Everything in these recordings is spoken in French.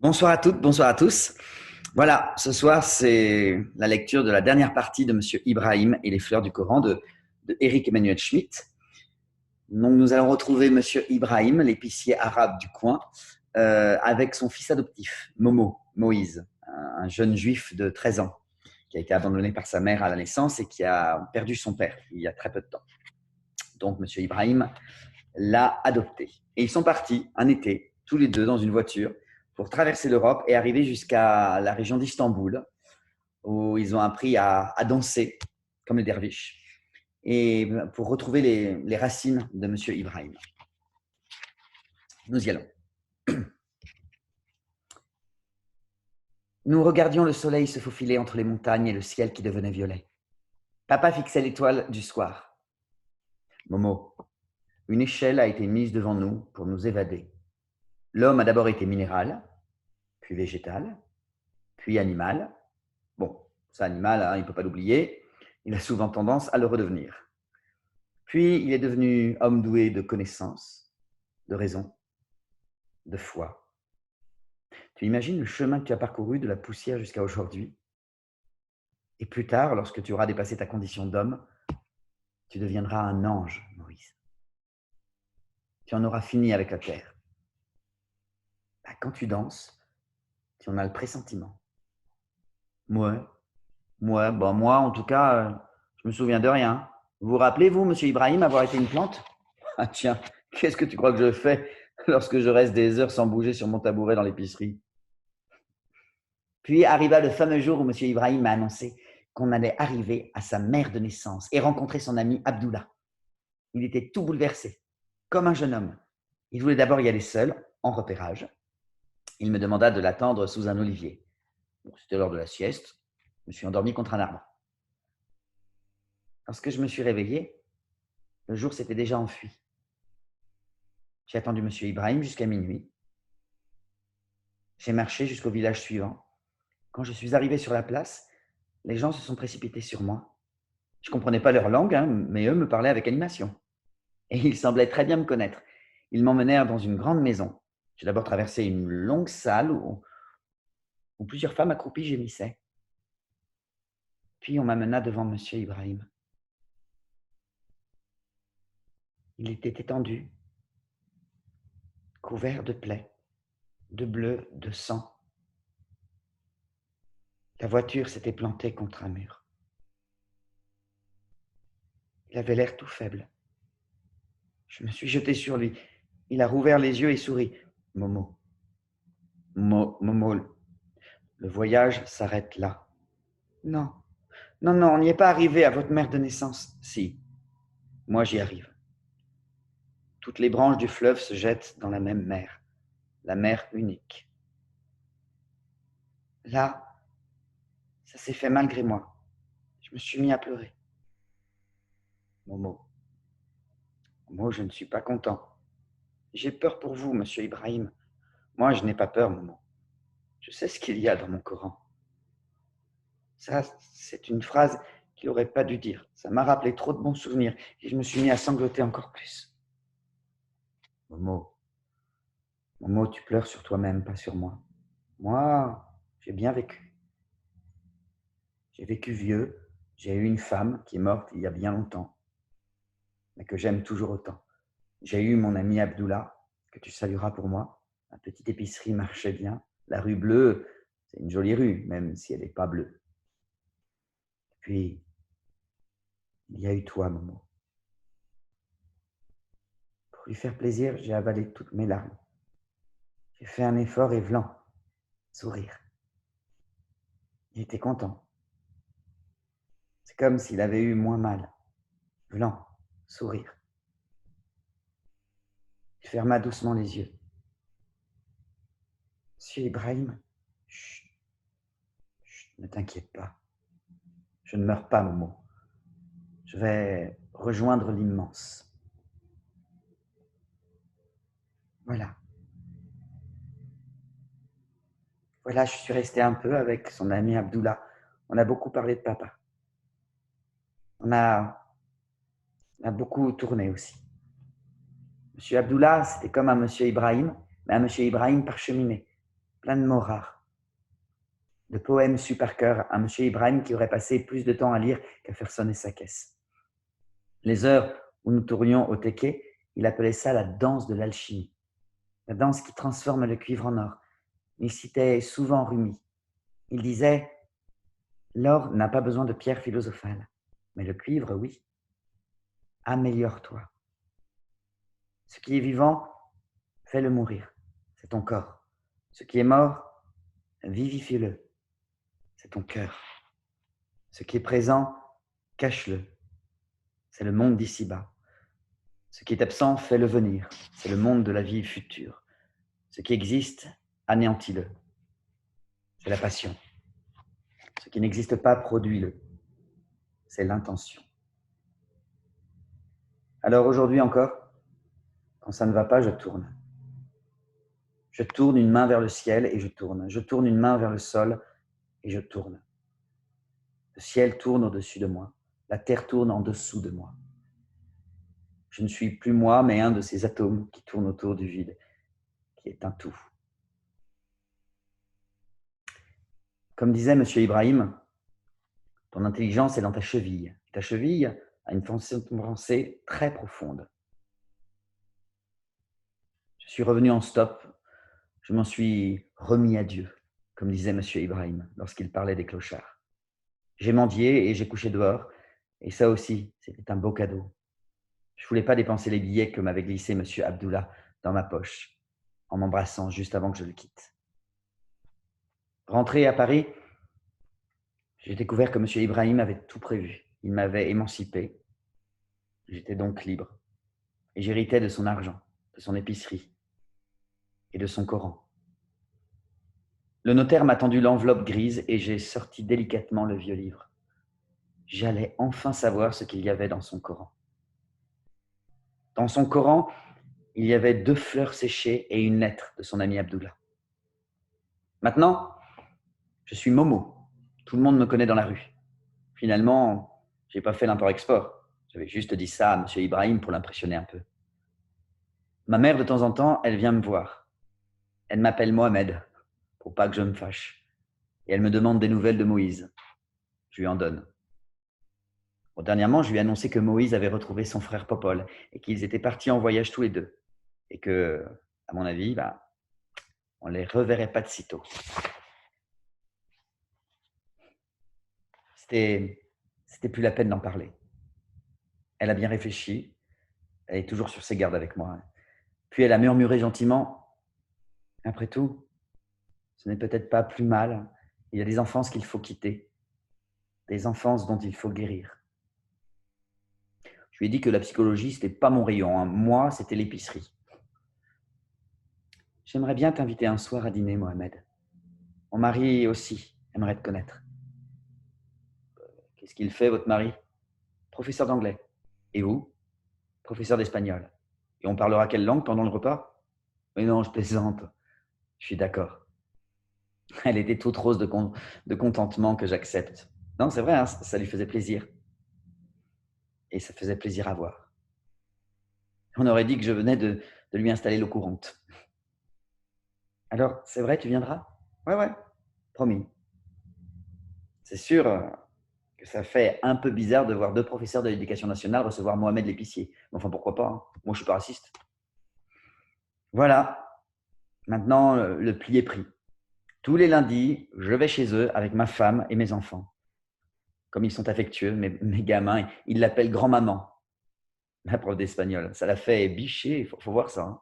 Bonsoir à toutes, bonsoir à tous. Voilà, ce soir, c'est la lecture de la dernière partie de Monsieur Ibrahim et les fleurs du Coran de Éric Emmanuel Schmitt. Donc, nous allons retrouver Monsieur Ibrahim, l'épicier arabe du coin, avec son fils adoptif, Moïse, un jeune juif de 13 ans, qui a été abandonné par sa mère à la naissance et qui a perdu son père il y a très peu de temps. Donc, Monsieur Ibrahim l'a adopté. Et ils sont partis un été, tous les deux, dans une voiture, pour traverser l'Europe et arriver jusqu'à la région d'Istanbul, où ils ont appris à danser comme les derviches, et pour retrouver les racines de M. Ibrahim. Nous y allons. Nous regardions le soleil se faufiler entre les montagnes et le ciel qui devenait violet. Papa fixait l'étoile du soir. Momo, une échelle a été mise devant nous pour nous évader. L'homme a d'abord été minéral, puis végétal, puis animal. Bon, c'est animal, hein, il ne peut pas l'oublier. Il a souvent tendance à le redevenir. Puis, il est devenu homme doué de connaissance, de raison, de foi. Tu imagines le chemin que tu as parcouru de la poussière jusqu'à aujourd'hui? Et plus tard, lorsque tu auras dépassé ta condition d'homme, tu deviendras un ange, Maurice. Tu en auras fini avec la terre. Quand tu danses, tu en as le pressentiment. Moi, en tout cas, je me souviens de rien. Vous vous rappelez, vous, monsieur Ibrahim, avoir été une plante? Ah tiens, qu'est-ce que tu crois que je fais lorsque je reste des heures sans bouger sur mon tabouret dans l'épicerie? Puis arriva le fameux jour où monsieur Ibrahim m'a annoncé qu'on allait arriver à sa mère de naissance et rencontrer son ami Abdullah. Il était tout bouleversé, comme un jeune homme. Il voulait d'abord y aller seul, en repérage. Il me demanda de l'attendre sous un olivier. Bon, c'était l'heure de la sieste. Je me suis endormi contre un arbre. Lorsque je me suis réveillé, le jour s'était déjà enfui. J'ai attendu M. Ibrahim jusqu'à minuit. J'ai marché jusqu'au village suivant. Quand je suis arrivé sur la place, les gens se sont précipités sur moi. Je ne comprenais pas leur langue, hein, mais eux me parlaient avec animation. Et ils semblaient très bien me connaître. Ils m'emmenèrent dans une grande maison. J'ai d'abord traversé une longue salle où plusieurs femmes accroupies gémissaient. Puis on m'amena devant M. Ibrahim. Il était étendu, couvert de plaies, de bleu, de sang. La voiture s'était plantée contre un mur. Il avait l'air tout faible. Je me suis jeté sur lui. Il a rouvert les yeux et sourit. Momo, Momo, le voyage s'arrête là. Non, non, on n'y est pas arrivé à votre mère de naissance. Si, moi j'y arrive. Toutes les branches du fleuve se jettent dans la même mer, la mer unique. Là, ça s'est fait malgré moi. Je me suis mis à pleurer. Momo, je ne suis pas content. J'ai peur pour vous, monsieur Ibrahim. Moi, je n'ai pas peur, Momo. Je sais ce qu'il y a dans mon Coran. Ça, c'est une phrase qu'il n'aurait pas dû dire. Ça m'a rappelé trop de bons souvenirs et je me suis mis à sangloter encore plus. Momo, tu pleures sur toi-même, pas sur moi. Moi, j'ai bien vécu. J'ai vécu vieux. J'ai eu une femme qui est morte il y a bien longtemps, mais que j'aime toujours autant. J'ai eu mon ami Abdullah, que tu salueras pour moi. La petite épicerie marchait bien. La rue Bleue, c'est une jolie rue, même si elle n'est pas bleue. Puis, il y a eu toi, Momo. Pour lui faire plaisir, j'ai avalé toutes mes larmes. J'ai fait un effort et vlan, sourire. Il était content. C'est comme s'il avait eu moins mal. Vlan, sourire. Il ferma doucement les yeux. Monsieur Ibrahim, chut, ne t'inquiète pas. Je ne meurs pas, Momo. Je vais rejoindre l'immense. Voilà. Voilà, je suis resté un peu avec son ami Abdullah. On a beaucoup parlé de papa. On a beaucoup tourné aussi. Monsieur Abdullah, c'était comme un monsieur Ibrahim, mais un monsieur Ibrahim parcheminé. plein de mots rares, de poèmes su par cœur à M. Ibrahim qui aurait passé plus de temps à lire qu'à faire sonner sa caisse. Les heures où nous tournions au teke, il appelait ça la danse de l'alchimie, la danse qui transforme le cuivre en or. Il citait souvent Rumi. Il disait « L'or n'a pas besoin de pierre philosophale, mais le cuivre, oui. Améliore-toi. Ce qui est vivant, fais-le mourir, c'est ton corps. Ce qui est mort, vivifie-le, c'est ton cœur. Ce qui est présent, cache-le, c'est le monde d'ici-bas. Ce qui est absent, fais-le venir, c'est le monde de la vie future. Ce qui existe, anéantis-le, c'est la passion. Ce qui n'existe pas, produis-le, c'est l'intention. Alors aujourd'hui encore, quand ça ne va pas, je tourne. Je tourne une main vers le ciel et je tourne. Je tourne une main vers le sol et je tourne. Le ciel tourne au-dessus de moi. La terre tourne en dessous de moi. Je ne suis plus moi, mais un de ces atomes qui tournent autour du vide, qui est un tout. Comme disait M. Ibrahim, ton intelligence est dans ta cheville. Ta cheville a une pensée très profonde. Je suis revenu en stop. Je m'en suis remis à Dieu, comme disait M. Ibrahim lorsqu'il parlait des clochards. J'ai mendié et j'ai couché dehors, et ça aussi, c'était un beau cadeau. Je ne voulais pas dépenser les billets que m'avait glissés M. Abdullah dans ma poche, en m'embrassant juste avant que je le quitte. Rentré à Paris, j'ai découvert que M. Ibrahim avait tout prévu. Il m'avait émancipé. J'étais donc libre. Et j'héritais de son argent, de son épicerie et de son Coran. Le notaire m'a tendu l'enveloppe grise et j'ai sorti délicatement le vieux livre. J'allais enfin savoir ce qu'il y avait dans son Coran. Dans son Coran, il y avait 2 fleurs séchées et une lettre de son ami Abdullah. Maintenant, je suis Momo. Tout le monde me connaît dans la rue. Finalement, je n'ai pas fait l'import-export. J'avais juste dit ça à M. Ibrahim pour l'impressionner un peu. Ma mère, de temps en temps, elle vient me voir. Elle m'appelle Mohamed, pour pas que je me fâche. Et elle me demande des nouvelles de Moïse. Je lui en donne. Bon, dernièrement, je lui ai annoncé que Moïse avait retrouvé son frère Popol et qu'ils étaient partis en voyage tous les deux. Et que, à mon avis, on ne les reverrait pas de sitôt. C'était plus la peine d'en parler. Elle a bien réfléchi. Elle est toujours sur ses gardes avec moi. Puis elle a murmuré gentiment, « Après tout, ce n'est peut-être pas plus mal. Il y a des enfances qu'il faut quitter, des enfances dont il faut guérir. » Je lui ai dit que la psychologie, ce n'était pas mon rayon. Hein. Moi, c'était l'épicerie. « J'aimerais bien t'inviter un soir à dîner, Mohamed. Mon mari aussi aimerait te connaître. » « Qu'est-ce qu'il fait, votre mari ? » ?»« Professeur d'anglais. » »« Et vous ? » ?»« Professeur d'espagnol. » »« Et on parlera quelle langue pendant le repas ? » ?»« Mais non, je plaisante. Je suis d'accord. » Elle était toute rose de contentement que j'accepte. Non, c'est vrai, hein, ça lui faisait plaisir. Et ça faisait plaisir à voir. On aurait dit que je venais de lui installer l'eau courante. Alors, c'est vrai, tu viendras ? Ouais, promis. C'est sûr que ça fait un peu bizarre de voir 2 professeurs de l'éducation nationale recevoir Mohamed l'épicier. Enfin, pourquoi pas, hein. Moi, je suis pas raciste. Voilà. Maintenant, le pli est pris. Tous les lundis, je vais chez eux avec ma femme et mes enfants. Comme ils sont affectueux, mes gamins, ils l'appellent grand-maman, la prof d'espagnol. Ça la fait bicher, il faut voir ça. Hein.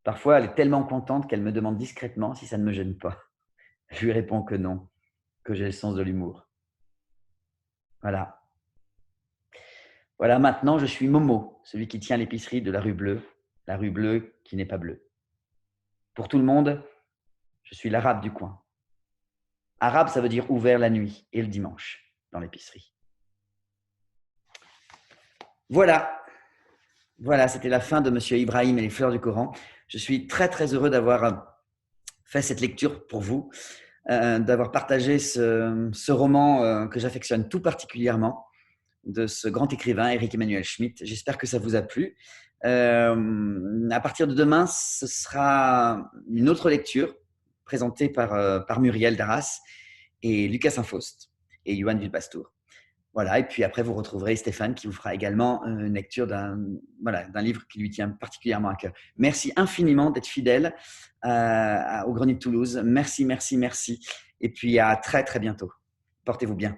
Parfois, elle est tellement contente qu'elle me demande discrètement si ça ne me gêne pas. Je lui réponds que non, que j'ai le sens de l'humour. Voilà. Voilà, maintenant, je suis Momo, celui qui tient l'épicerie de la rue bleue qui n'est pas bleue. Pour tout le monde, je suis l'arabe du coin. Arabe, ça veut dire ouvert la nuit et le dimanche dans l'épicerie. Voilà, c'était la fin de M. Ibrahim et les fleurs du Coran. Je suis très, très heureux d'avoir fait cette lecture pour vous, d'avoir partagé ce roman que j'affectionne tout particulièrement, de ce grand écrivain, Éric Emmanuel Schmitt. J'espère que ça vous a plu. À partir de demain, ce sera une autre lecture, présenté par Muriel Darras et Lucas Saint-Faust et Johan Villepastour. Voilà, et puis après, vous retrouverez Stéphane qui vous fera également une lecture d'un livre qui lui tient particulièrement à cœur. Merci infiniment d'être fidèle au Grenier de Toulouse. Merci, merci, merci. Et puis à très, très bientôt. Portez-vous bien.